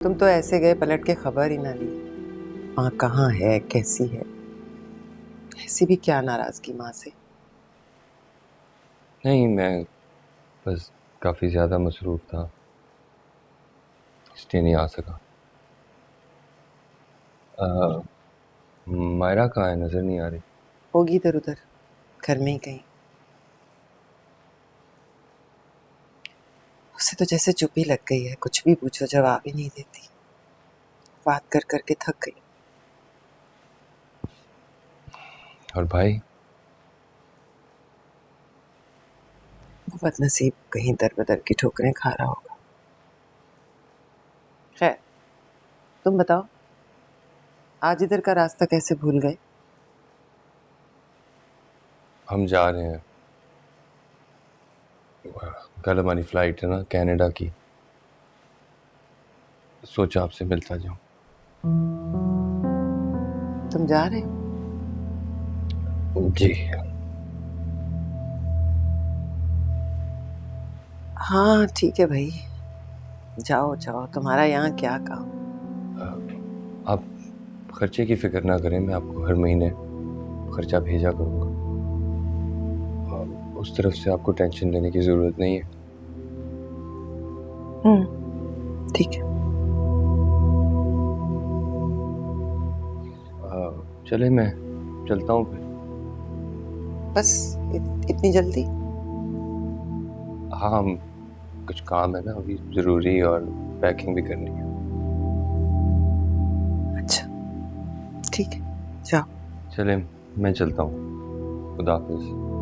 तुम तो ऐसे गए पलट के खबर ही ना ली। माँ कहाँ है, कैसी है? ऐसी भी क्या नाराजगी माँ से? नहीं, मैं बस काफ़ी ज़्यादा मसरूफ़ था, इसलिए नहीं आ सका। अ, मायरा कहाँ है? नज़र नहीं आ रही। होगी इधर उधर, घर में ही कहीं। उसे तो जैसे चुप ही लग गई है, कुछ भी पूछो जवाब ही नहीं देती। बात कर करके थक गई। और भाई? वो बदनसीब कहीं दर बदर की ठोकरें खा रहा होगा। खैर, तुम बताओ, आज इधर का रास्ता कैसे भूल गए? हम जा रहे हैं। कल हमारी फ़्लाइट है ना कनाडा की, सोचा आपसे मिलता जाऊँ। तुम जा रहे हो? जी। हाँ ठीक है भाई, जाओ जाओ, तुम्हारा यहाँ क्या काम। आप खर्चे की फ़िक्र ना करें, मैं आपको हर महीने खर्चा भेजा करूँगा। उस तरफ से आपको टेंशन लेने की ज़रूरत नहीं है। ठीक है। चले, मैं चलता हूँ फिर। बस इतनी जल्दी? हाँ, हम कुछ काम है ना अभी ज़रूरी, और पैकिंग भी करनी है। अच्छा, ठीक है, जाओ। चलें, मैं चलता हूँ। खुदा हाफ़िज़।